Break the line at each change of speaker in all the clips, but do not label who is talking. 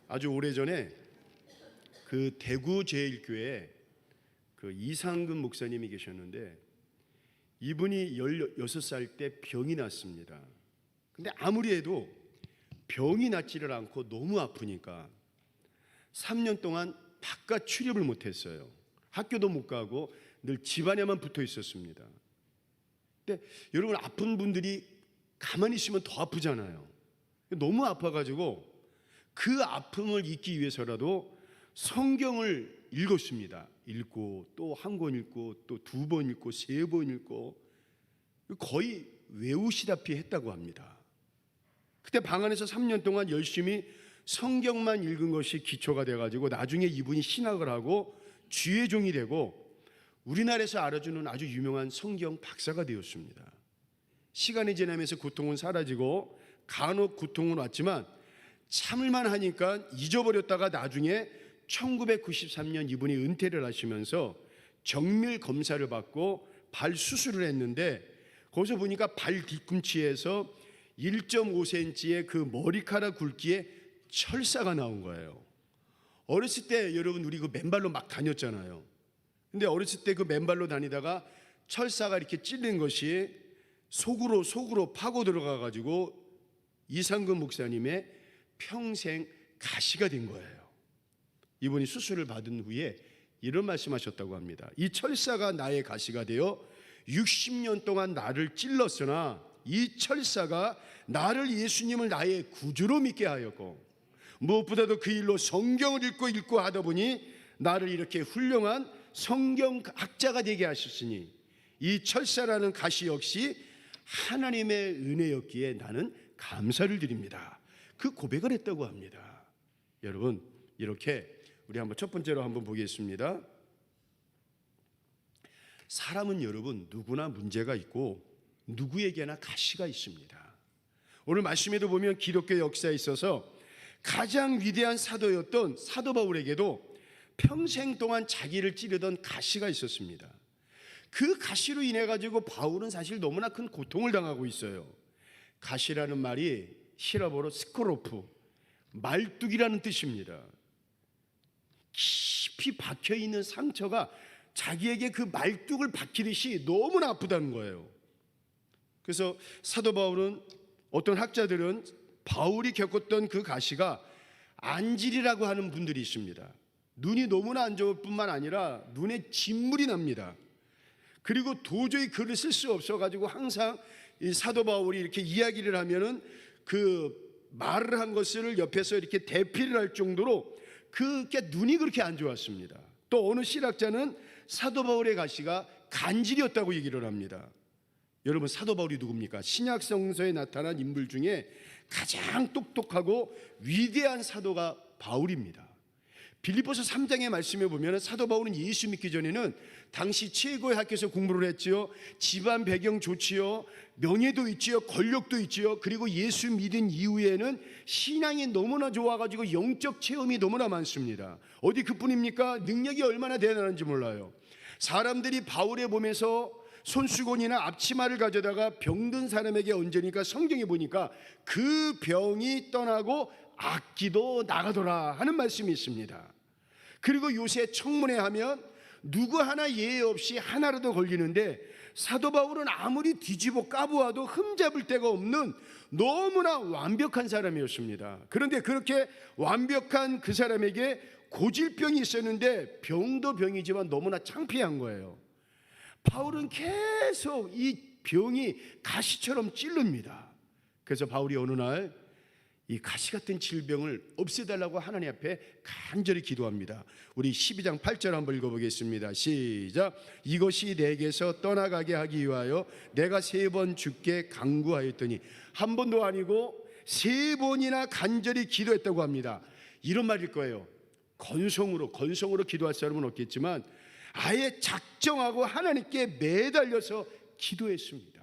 아주 오래전에 그 대구 제일교회에 그 이상근 목사님이 계셨는데 이분이 16살 때 병이 났습니다. 근데 아무리 해도 병이 낫지를 않고 너무 아프니까 3년 동안 바깥 출입을 못했어요. 학교도 못 가고 늘 집안에만 붙어 있었습니다. 근데 여러분, 아픈 분들이 가만히 있으면 더 아프잖아요. 너무 아파가지고 그 아픔을 잊기 위해서라도 성경을 읽었습니다. 읽고 또 한 권 읽고 또 2번 읽고 3번 읽고 거의 외우시다시피 했다고 합니다. 그때 방 안에서 3년 동안 열심히 성경만 읽은 것이 기초가 돼가지고 나중에 이분이 신학을 하고 주의 종이 되고 우리나라에서 알아주는 아주 유명한 성경 박사가 되었습니다. 시간이 지나면서 고통은 사라지고 간혹 고통은 왔지만 참을만 하니까 잊어버렸다가 나중에 1993년 이분이 은퇴를 하시면서 정밀 검사를 받고 발 수술을 했는데 거기서 보니까 발 뒤꿈치에서 1.5cm의 그 머리카락 굵기에 철사가 나온 거예요. 어렸을 때 여러분 우리 그 맨발로 막 다녔잖아요. 근데 어렸을 때 그 맨발로 다니다가 철사가 이렇게 찔린 것이 속으로 파고 들어가 가지고 이상근 목사님의 평생 가시가 된 거예요. 이분이 수술을 받은 후에 이런 말씀하셨다고 합니다. 이 철사가 나의 가시가 되어 60년 동안 나를 찔렀으나 이 철사가 나를 예수님을 나의 구주로 믿게 하였고 무엇보다도 그 일로 성경을 읽고 하다 보니 나를 이렇게 훌륭한 성경학자가 되게 하셨으니 이 철사라는 가시 역시 하나님의 은혜였기에 나는 감사를 드립니다. 그 고백을 했다고 합니다. 여러분, 이렇게 우리 한번 첫 번째로 한번 보겠습니다. 사람은 여러분 누구나 문제가 있고 누구에게나 가시가 있습니다. 오늘 말씀에도 보면 기독교 역사에 있어서 가장 위대한 사도였던 사도 바울에게도 평생 동안 자기를 찌르던 가시가 있었습니다. 그 가시로 인해 가지고 바울은 사실 너무나 큰 고통을 당하고 있어요. 가시라는 말이 히라보로 스코로프, 말뚝이라는 뜻입니다. 깊이 박혀있는 상처가 자기에게 그 말뚝을 박히듯이 너무나 아프다는 거예요. 그래서 사도 바울은, 어떤 학자들은 바울이 겪었던 그 가시가 안질이라고 하는 분들이 있습니다. 눈이 너무나 안 좋을 뿐만 아니라 눈에 진물이 납니다. 그리고 도저히 글을 쓸 수 없어가지고 항상 이 사도 바울이 이렇게 이야기를 하면은 그 말을 한 것을 옆에서 이렇게 대피를 할 정도로 그게 눈이 그렇게 안 좋았습니다. 또 어느 신학자는 사도 바울의 가시가 간질이었다고 얘기를 합니다. 여러분, 사도 바울이 누굽니까? 신약 성서에 나타난 인물 중에 가장 똑똑하고 위대한 사도가 바울입니다. 빌립보서 3장의 말씀에 보면 사도 바울은 예수 믿기 전에는 당시 최고의 학교에서 공부를 했지요. 집안 배경 좋지요. 명예도 있지요. 권력도 있지요. 그리고 예수 믿은 이후에는 신앙이 너무나 좋아가지고 영적 체험이 너무나 많습니다. 어디 그뿐입니까? 능력이 얼마나 대단한지 몰라요. 사람들이 바울의 몸에서 손수건이나 앞치마를 가져다가 병든 사람에게 얹으니까 성경에 보니까 그 병이 떠나고 악기도 나가더라 하는 말씀이 있습니다. 그리고 요새 청문회 하면 누구 하나 예외 없이 하나라도 걸리는데 사도 바울은 아무리 뒤집어 까보아도 흠잡을 데가 없는 너무나 완벽한 사람이었습니다. 그런데 그렇게 완벽한 그 사람에게 고질병이 있었는데 병도 병이지만 너무나 창피한 거예요. 바울은 계속 이 병이 가시처럼 찌릅니다. 그래서 바울이 어느 날 이 가시 같은 질병을 없애달라고 하나님 앞에 간절히 기도합니다. 우리 12장 8절 한번 읽어보겠습니다. 시작. 이것이 내게서 떠나가게 하기 위하여 내가 3번 주께 간구하였더니, 한 번도 아니고 3번이나 간절히 기도했다고 합니다. 이런 말일 거예요. 건성으로 기도할 사람은 없겠지만 아예 작정하고 하나님께 매달려서 기도했습니다.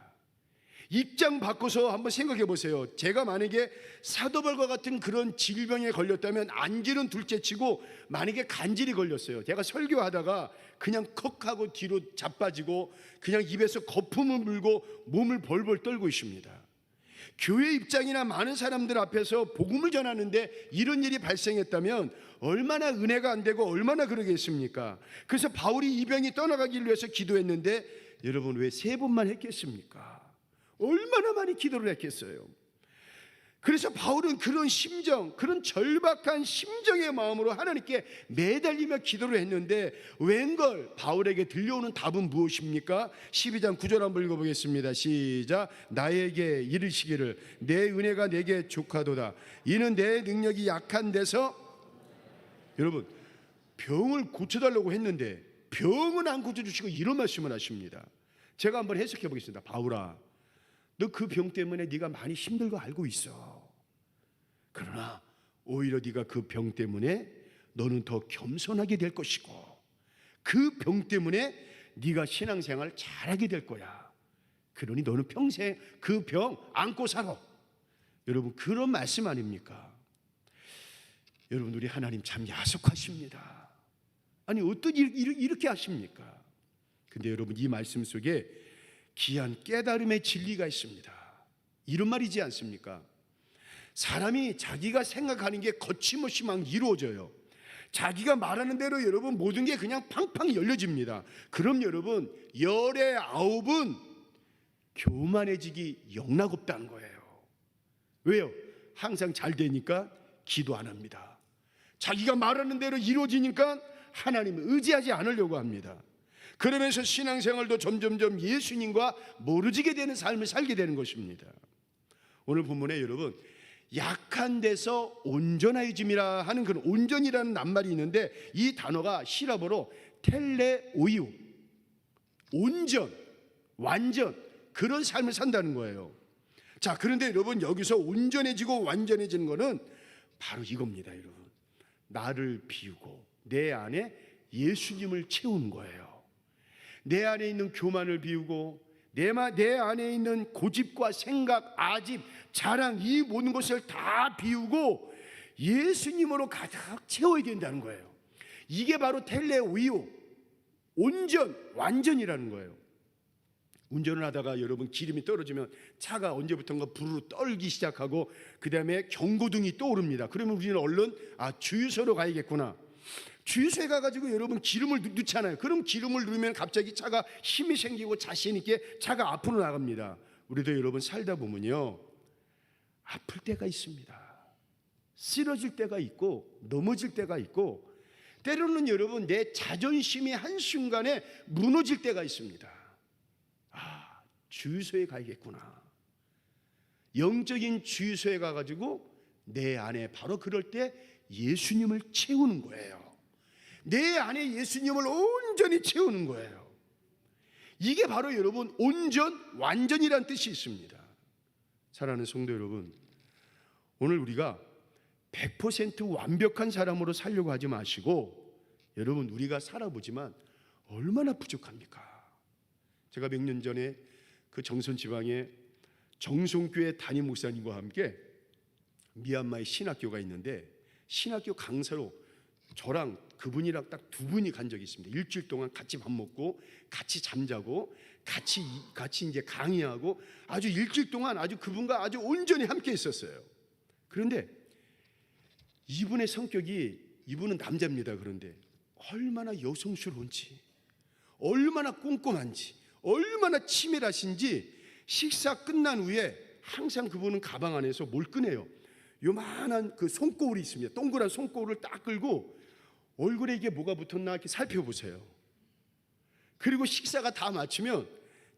입장 바꿔서 한번 생각해 보세요. 제가 만약에 사도바울과 같은 그런 질병에 걸렸다면 안질은 둘째치고 만약에 간질이 걸렸어요. 제가 설교하다가 그냥 컥 하고 뒤로 자빠지고 그냥 입에서 거품을 물고 몸을 벌벌 떨고 있습니다. 교회 입장이나 많은 사람들 앞에서 복음을 전하는데 이런 일이 발생했다면 얼마나 은혜가 안 되고 얼마나 그러겠습니까? 그래서 바울이 이 병이 떠나가기를 위해서 기도했는데 여러분 왜 3번만 했겠습니까? 얼마나 많이 기도를 했겠어요. 그래서 바울은 그런 심정, 그런 절박한 심정의 마음으로 하나님께 매달리며 기도를 했는데 웬걸 바울에게 들려오는 답은 무엇입니까? 12장 9절 한번 읽어보겠습니다. 시작. 나에게 이르시기를 내 은혜가 내게 족하도다. 이는 내 능력이 약한 데서. 여러분 병을 고쳐달라고 했는데 병은 안 고쳐주시고 이런 말씀을 하십니다. 제가 한번 해석해 보겠습니다. 바울아, 너 그 병 때문에 네가 많이 힘든 거 알고 있어. 그러나 오히려 네가 그 병 때문에 너는 더 겸손하게 될 것이고 그 병 때문에 네가 신앙생활 잘하게 될 거야. 그러니 너는 평생 그 병 안고 살아. 여러분 그런 말씀 아닙니까? 여러분 우리 하나님 참 야속하십니다. 아니 어떤 이렇게 하십니까? 근데 여러분 이 말씀 속에 귀한 깨달음의 진리가 있습니다. 이런 말이지 않습니까? 사람이 자기가 생각하는 게 거침없이 막 이루어져요. 자기가 말하는 대로 여러분 모든 게 그냥 팡팡 열려집니다. 그럼 여러분 10의 9은 교만해지기 영락없다는 거예요. 왜요? 항상 잘 되니까 기도 안 합니다. 자기가 말하는 대로 이루어지니까 하나님을 의지하지 않으려고 합니다. 그러면서 신앙생활도 점점점 예수님과 멀어지게 되는 삶을 살게 되는 것입니다. 오늘 본문에 여러분 약한 데서 온전해짐이라 하는 그런 온전이라는 낱말이 있는데 이 단어가 시라버로 텔레오이오, 온전, 완전 그런 삶을 산다는 거예요. 자, 그런데 여러분 여기서 온전해지고 완전해지는 것은 바로 이겁니다. 여러분 나를 비우고 내 안에 예수님을 채우는 거예요. 내 안에 있는 교만을 비우고 내 안에 있는 고집과 생각, 아집, 자랑 이 모든 것을 다 비우고 예수님으로 가득 채워야 된다는 거예요. 이게 바로 텔레오이오, 온전, 완전이라는 거예요. 운전을 하다가 여러분 기름이 떨어지면 차가 언제부턴가 부르르 떨기 시작하고 그 다음에 경고등이 떠오릅니다. 그러면 우리는 얼른 주유소로 가야겠구나. 주유소에 가가지고 여러분 기름을 넣잖아요. 그럼 기름을 넣으면 갑자기 차가 힘이 생기고 자신 있게 차가 앞으로 나갑니다. 우리도 여러분 살다 보면요 아플 때가 있습니다. 쓰러질 때가 있고 넘어질 때가 있고 때로는 여러분 내 자존심이 한순간에 무너질 때가 있습니다. 주유소에 가야겠구나. 영적인 주유소에 가가지고 내 안에 바로 그럴 때 예수님을 채우는 거예요. 내 안에 예수님을 온전히 채우는 거예요. 이게 바로 여러분 온전, 완전이란 뜻이 있습니다. 사랑하는 성도 여러분, 오늘 우리가 100% 완벽한 사람으로 살려고 하지 마시고 여러분 우리가 살아보지만 얼마나 부족합니까? 제가 몇 년 전에 그 정선 지방에 정송교회 담임 목사님과 함께 미얀마의 신학교가 있는데 신학교 강사로 저랑 그분이랑 딱 2분이 간 적이 있습니다. 일주일 동안 같이 밥 먹고 같이 잠자고 같이 이제 강의하고 아주 일주일 동안 아주 그분과 아주 온전히 함께 있었어요. 그런데 이분의 성격이 이분은 남자입니다. 그런데 얼마나 여성스러운지 얼마나 꼼꼼한지 얼마나 치밀하신지 식사 끝난 후에 항상 그분은 가방 안에서 뭘 꺼내요. 요만한 그 손거울이 있습니다. 동그란 손거울을 딱 끌고 얼굴에 이게 뭐가 붙었나 이렇게 살펴보세요. 그리고 식사가 다 마치면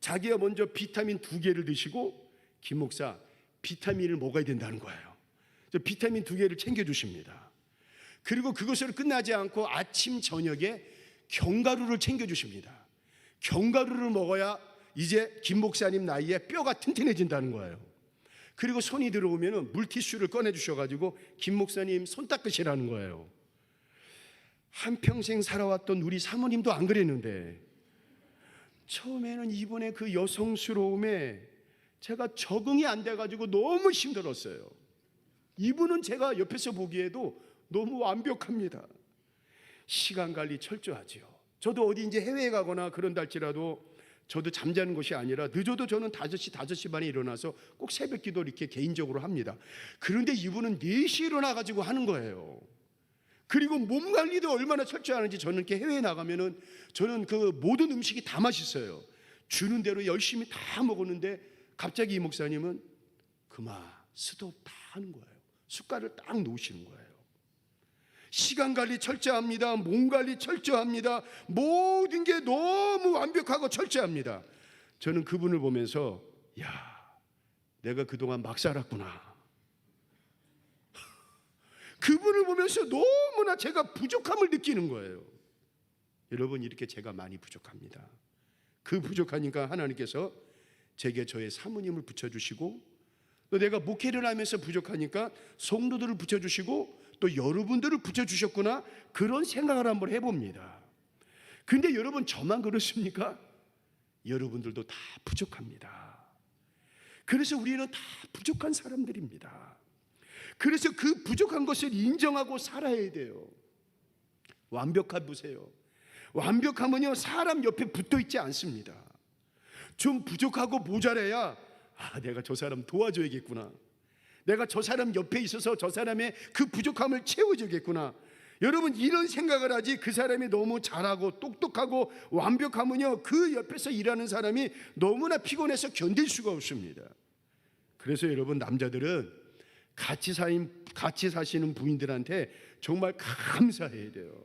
자기가 먼저 비타민 2개를 드시고 김 목사 비타민을 먹어야 된다는 거예요. 비타민 2개를 챙겨주십니다. 그리고 그것으로 끝나지 않고 아침 저녁에 견과류를 챙겨주십니다. 견과류를 먹어야 이제 김 목사님 나이에 뼈가 튼튼해진다는 거예요. 그리고 손이 들어오면 물티슈를 꺼내주셔가지고 김 목사님 손 닦으시라는 거예요. 한평생 살아왔던 우리 사모님도 안 그랬는데 처음에는 이분의 그 여성스러움에 제가 적응이 안 돼가지고 너무 힘들었어요. 이분은 제가 옆에서 보기에도 너무 완벽합니다. 시간 관리 철저하지요. 저도 어디 이제 해외에 가거나 그런다 할지라도 저도 잠자는 것이 아니라 늦어도 저는 5시 반에 일어나서 꼭 새벽 기도 이렇게 개인적으로 합니다. 그런데 이분은 4시에 일어나가지고 하는 거예요. 그리고 몸 관리도 얼마나 철저하는지, 저는 이렇게 해외에 나가면은 저는 그 모든 음식이 다 맛있어요. 주는 대로 열심히 다 먹었는데 갑자기 이 목사님은 그만 스톱 다 하는 거예요. 숟갈을 딱 놓으시는 거예요. 시간 관리 철저합니다. 몸 관리 철저합니다. 모든 게 너무 완벽하고 철저합니다. 저는 그분을 보면서 야, 내가 그동안 막 살았구나. 그분을 보면서 너무나 제가 부족함을 느끼는 거예요. 여러분, 이렇게 제가 많이 부족합니다. 그 부족하니까 하나님께서 제게 저의 사모님을 붙여주시고, 또 내가 목회를 하면서 부족하니까 성도들을 붙여주시고 또 여러분들을 붙여주셨구나, 그런 생각을 한번 해봅니다. 근데 여러분, 저만 그렇습니까? 여러분들도 다 부족합니다. 그래서 우리는 다 부족한 사람들입니다. 그래서 그 부족한 것을 인정하고 살아야 돼요. 완벽해 보세요. 완벽하면요, 사람 옆에 붙어 있지 않습니다. 좀 부족하고 모자라야 내가 저 사람 도와줘야겠구나, 내가 저 사람 옆에 있어서 저 사람의 그 부족함을 채워주겠구나, 여러분 이런 생각을 하지, 그 사람이 너무 잘하고 똑똑하고 완벽하면요, 그 옆에서 일하는 사람이 너무나 피곤해서 견딜 수가 없습니다. 그래서 여러분, 남자들은 같이 사시는 부인들한테 정말 감사해야 돼요.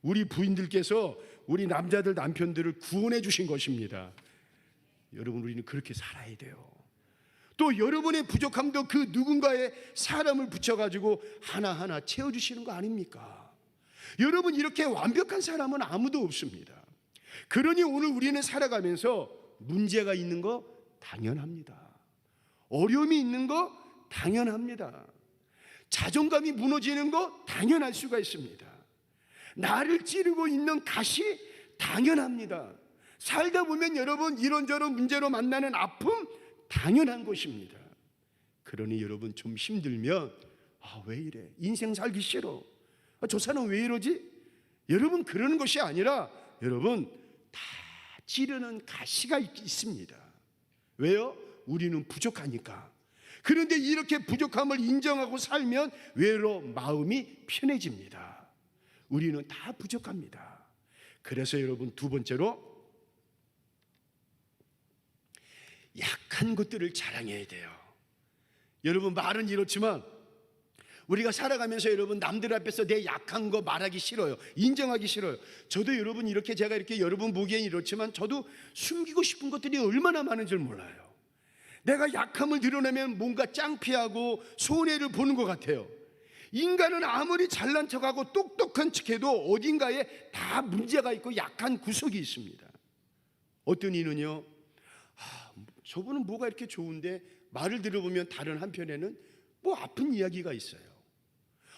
우리 부인들께서 우리 남자들, 남편들을 구원해 주신 것입니다. 여러분, 우리는 그렇게 살아야 돼요. 또 여러분의 부족함도 그 누군가의 사람을 붙여가지고 하나하나 채워주시는 거 아닙니까? 여러분, 이렇게 완벽한 사람은 아무도 없습니다. 그러니 오늘 우리는 살아가면서 문제가 있는 거 당연합니다. 어려움이 있는 거 당연합니다. 자존감이 무너지는 거 당연할 수가 있습니다. 나를 찌르고 있는 가시 당연합니다. 살다 보면 여러분, 이런저런 문제로 만나는 아픔 당연한 것입니다. 그러니 여러분, 좀 힘들면 왜 이래? 인생 살기 싫어. 저 사람 왜 이러지? 여러분, 그러는 것이 아니라 여러분, 다 찌르는 가시가 있습니다. 왜요? 우리는 부족하니까. 그런데 이렇게 부족함을 인정하고 살면 외로 마음이 편해집니다. 우리는 다 부족합니다. 그래서 여러분, 두 번째로 약한 것들을 자랑해야 돼요. 여러분, 말은 이렇지만 우리가 살아가면서 여러분, 남들 앞에서 내 약한 거 말하기 싫어요. 인정하기 싫어요. 저도 여러분, 이렇게 제가 이렇게 여러분 보기엔 이렇지만 저도 숨기고 싶은 것들이 얼마나 많은 줄 몰라요. 내가 약함을 드러내면 뭔가 창피하고 손해를 보는 것 같아요. 인간은 아무리 잘난 척하고 똑똑한 척해도 어딘가에 다 문제가 있고 약한 구석이 있습니다. 어떤 이는요, 저분은 뭐가 이렇게 좋은데 말을 들어보면 다른 한편에는 뭐 아픈 이야기가 있어요.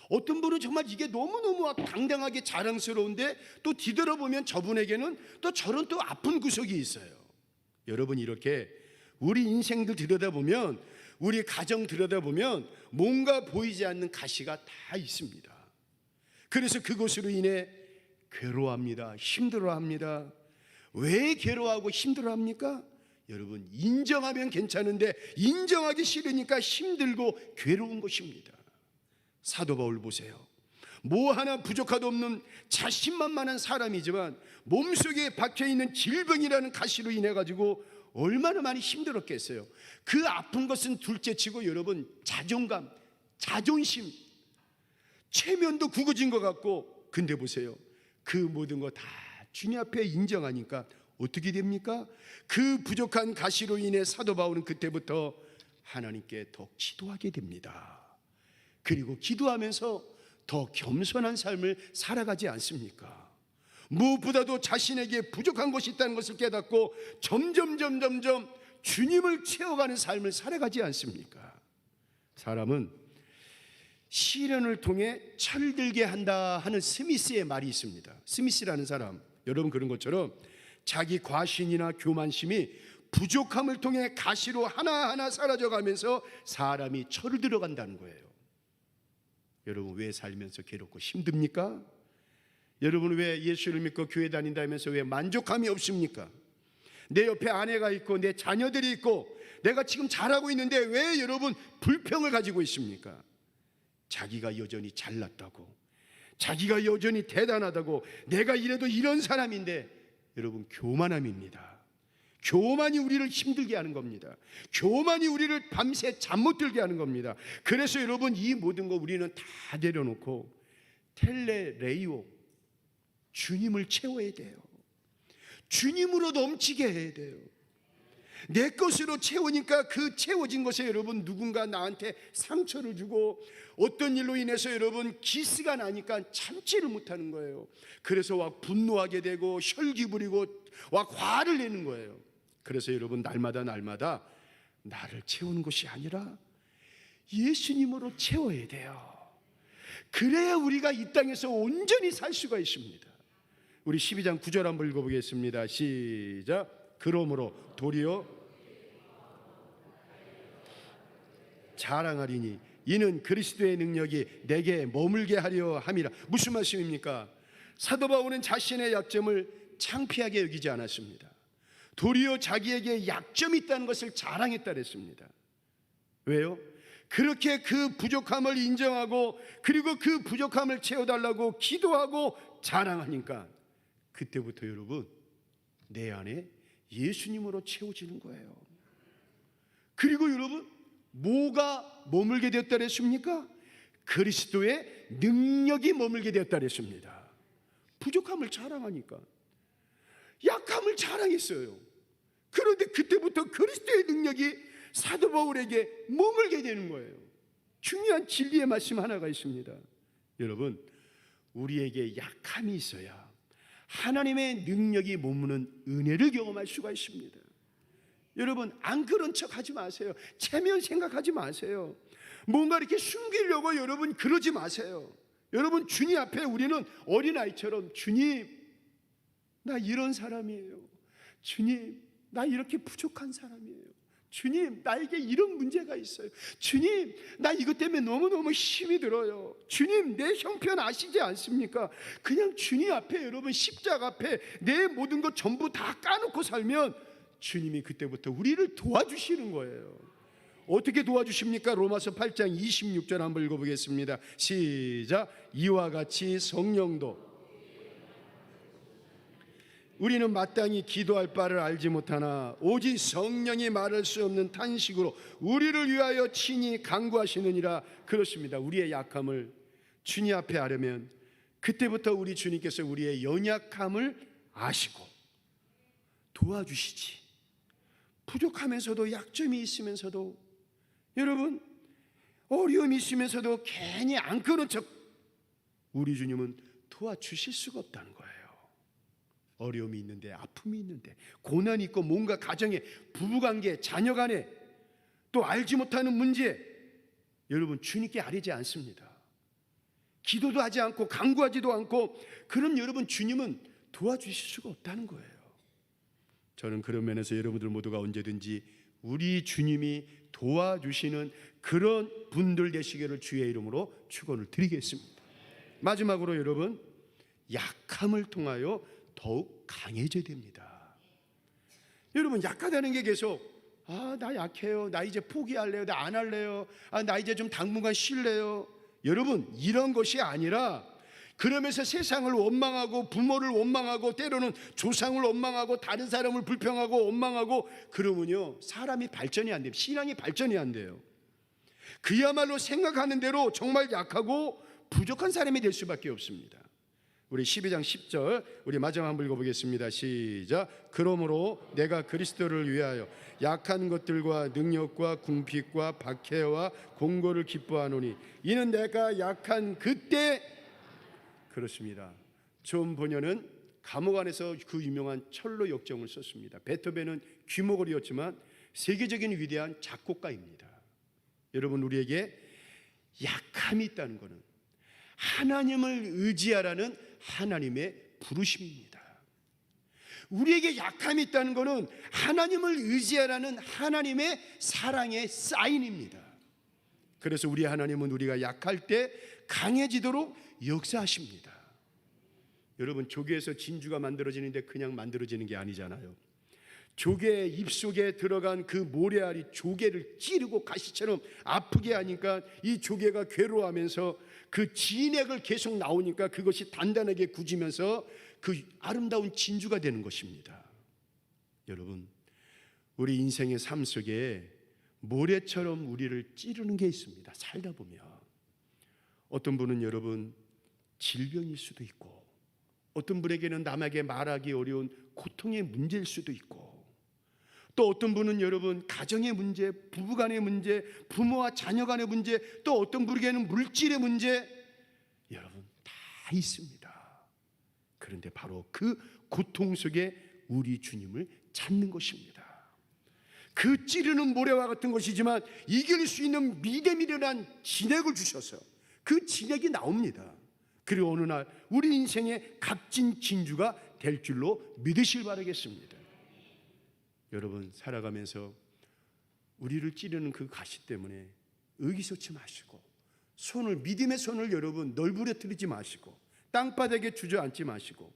어떤 분은 정말 이게 너무너무 당당하게 자랑스러운데 또 뒤돌아보면 저분에게는 또 저런 또 아픈 구석이 있어요. 여러분, 이렇게 우리 인생들 들여다보면, 우리 가정 들여다보면 뭔가 보이지 않는 가시가 다 있습니다. 그래서 그것으로 인해 괴로워합니다. 힘들어합니다. 왜 괴로워하고 힘들어합니까? 여러분, 인정하면 괜찮은데 인정하기 싫으니까 힘들고 괴로운 것입니다. 사도 바울 보세요. 뭐 하나 부족하도 없는 자신만만한 사람이지만 몸속에 박혀있는 질병이라는 가시로 인해 가지고 얼마나 많이 힘들었겠어요. 그 아픈 것은 둘째치고 여러분, 자존감, 자존심, 체면도 굵어진 것 같고, 근데 보세요, 그 모든 거 다 주님 앞에 인정하니까 어떻게 됩니까? 그 부족한 가시로 인해 사도 바울은 그때부터 하나님께 더 기도하게 됩니다. 그리고 기도하면서 더 겸손한 삶을 살아가지 않습니까? 무엇보다도 자신에게 부족한 것이 있다는 것을 깨닫고 점점 주님을 채워가는 삶을 살아가지 않습니까? 사람은 시련을 통해 철들게 한다 하는 스미스의 말이 있습니다. 스미스라는 사람, 여러분 그런 것처럼 자기 과신이나 교만심이 부족함을 통해 가시로 하나하나 사라져가면서 사람이 철을 들어간다는 거예요. 여러분, 왜 살면서 괴롭고 힘듭니까? 여러분, 왜 예수를 믿고 교회 다닌다면서 왜 만족감이 없습니까? 내 옆에 아내가 있고 내 자녀들이 있고 내가 지금 잘하고 있는데 왜 여러분 불평을 가지고 있습니까? 자기가 여전히 잘났다고, 자기가 여전히 대단하다고, 내가 이래도 이런 사람인데, 여러분 교만함입니다. 교만이 우리를 힘들게 하는 겁니다. 교만이 우리를 밤새 잠 못 들게 하는 겁니다. 그래서 여러분 이 모든 거 우리는 다 내려놓고 텔레레이오, 주님을 채워야 돼요. 주님으로 넘치게 해야 돼요. 내 것으로 채우니까 그 채워진 것에 여러분 누군가 나한테 상처를 주고 어떤 일로 인해서 여러분 기스가 나니까 참지를 못하는 거예요. 그래서 막 분노하게 되고 혈기 부리고 막 화를 내는 거예요. 그래서 여러분 날마다 나를 채우는 것이 아니라 예수님으로 채워야 돼요. 그래야 우리가 이 땅에서 온전히 살 수가 있습니다. 우리 12장 9절 한번 읽어보겠습니다. 시작. 그러므로 도리어 자랑하리니 이는 그리스도의 능력이 내게 머물게 하려 함이라. 무슨 말씀입니까? 사도 바울은 자신의 약점을 창피하게 여기지 않았습니다. 도리어 자기에게 약점이 있다는 것을 자랑했다 그랬습니다. 왜요? 그렇게 그 부족함을 인정하고 그리고 그 부족함을 채워달라고 기도하고 자랑하니까 그때부터 여러분 내 안에 예수님으로 채워지는 거예요. 그리고 여러분 뭐가 머물게 되었다 그랬습니까? 그리스도의 능력이 머물게 되었다 그랬습니다. 부족함을 자랑하니까 약함을 자랑했어요. 그런데 그때부터 그리스도의 능력이 사도 바울에게 머물게 되는 거예요. 중요한 진리의 말씀 하나가 있습니다. 여러분 우리에게 약함이 있어야 하나님의 능력이 머무는 은혜를 경험할 수가 있습니다. 여러분 안 그런 척 하지 마세요. 체면 생각하지 마세요. 뭔가 이렇게 숨기려고 여러분 그러지 마세요. 여러분 주님 앞에 우리는 어린아이처럼 주님 나 이런 사람이에요. 주님 나 이렇게 부족한 사람이에요. 주님 나에게 이런 문제가 있어요. 주님 나 이것 때문에 너무너무 힘이 들어요. 주님 내 형편 아시지 않습니까? 그냥 주님 앞에 여러분 십자가 앞에 내 모든 것 전부 다 까놓고 살면 주님이 그때부터 우리를 도와주시는 거예요. 어떻게 도와주십니까? 로마서 8장 26절 한번 읽어보겠습니다. 시작. 이와 같이 성령도 우리는 마땅히 기도할 바를 알지 못하나 오직 성령이 말할 수 없는 탄식으로 우리를 위하여 친히 간구하시느니라. 그렇습니다. 우리의 약함을 주님 앞에 하려면 그때부터 우리 주님께서 우리의 연약함을 아시고 도와주시지. 부족하면서도 약점이 있으면서도 여러분 어려움이 있으면서도 괜히 안 그런 척 우리 주님은 도와주실 수가 없다는 거예요. 어려움이 있는데 아픔이 있는데 고난이 있고 뭔가 가정에 부부관계 자녀간에 또 알지 못하는 문제 여러분 주님께 아뢰지 않습니다. 기도도 하지 않고 간구하지도 않고 그럼 여러분 주님은 도와주실 수가 없다는 거예요. 저는 그런 면에서 여러분들 모두가 언제든지 우리 주님이 도와주시는 그런 분들 되시기를 주의 이름으로 축원을 드리겠습니다. 마지막으로 여러분 약함을 통하여 더욱 강해져야 됩니다. 여러분 약하다는 게 계속 나 약해요. 나 이제 포기할래요. 나 안 할래요. 나 이제 좀 당분간 쉴래요. 여러분 이런 것이 아니라 그러면서 세상을 원망하고 부모를 원망하고 때로는 조상을 원망하고 다른 사람을 불평하고 원망하고 그러면요 사람이 발전이 안 돼요. 신앙이 발전이 안 돼요. 그야말로 생각하는 대로 정말 약하고 부족한 사람이 될 수밖에 없습니다. 우리 12장 10절 우리 마지막 한번 읽어보겠습니다. 시작. 그러므로 내가 그리스도를 위하여 약한 것들과 능력과 궁핍과 박해와 공고를 기뻐하노니 이는 내가 약한 그때. 그렇습니다. 존 보녀는 감옥 안에서 그 유명한 철로 역정을 썼습니다. 베토벤은 귀머거리였지만 세계적인 위대한 작곡가입니다. 여러분 우리에게 약함이 있다는 것은 하나님을 의지하라는 하나님의 부르심입니다. 우리에게 약함이 있다는 것은 하나님을 의지하라는 하나님의 사랑의 사인입니다. 그래서 우리 하나님은 우리가 약할 때 강해지도록 역사하십니다. 여러분 조개에서 진주가 만들어지는데 그냥 만들어지는 게 아니잖아요. 조개 입속에 들어간 그 모래알이 조개를 찌르고 가시처럼 아프게 하니까 이 조개가 괴로워하면서 그 진액을 계속 나오니까 그것이 단단하게 굳으면서 그 아름다운 진주가 되는 것입니다. 여러분, 우리 인생의 삶 속에 모래처럼 우리를 찌르는 게 있습니다. 살다 보면 어떤 분은 여러분 질병일 수도 있고, 어떤 분에게는 남에게 말하기 어려운 고통의 문제일 수도 있고, 또 어떤 분은 여러분 가정의 문제, 부부간의 문제, 부모와 자녀 간의 문제, 또 어떤 분에게는 물질의 문제, 여러분 다 있습니다. 그런데 바로 그 고통 속에 우리 주님을 찾는 것입니다. 그 찌르는 모래와 같은 것이지만 이길 수 있는 믿음이라는 진액을 주셔서 그 진액이 나옵니다. 그리고 어느 날 우리 인생의 값진 진주가 될 줄로 믿으실 바라겠습니다. 여러분, 살아가면서 우리를 찌르는 그 가시 때문에 의기소치 마시고, 믿음의 손을 여러분 널브러뜨리지 마시고, 땅바닥에 주저앉지 마시고,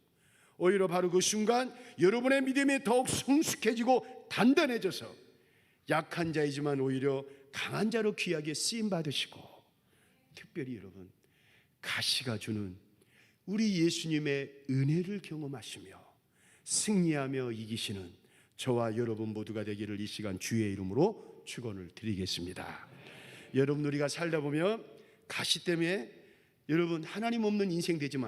오히려 바로 그 순간 여러분의 믿음이 더욱 성숙해지고 단단해져서 약한 자이지만 오히려 강한 자로 귀하게 쓰임 받으시고, 특별히 여러분 가시가 주는 우리 예수님의 은혜를 경험하시며 승리하며 이기시는 저와 여러분 모두가 되기를 이 시간 주의 이름으로 축원을 드리겠습니다. 여러분, 우리가 살다 보면 가시 때문에 여러분 하나님 없는 인생 되지 마세요.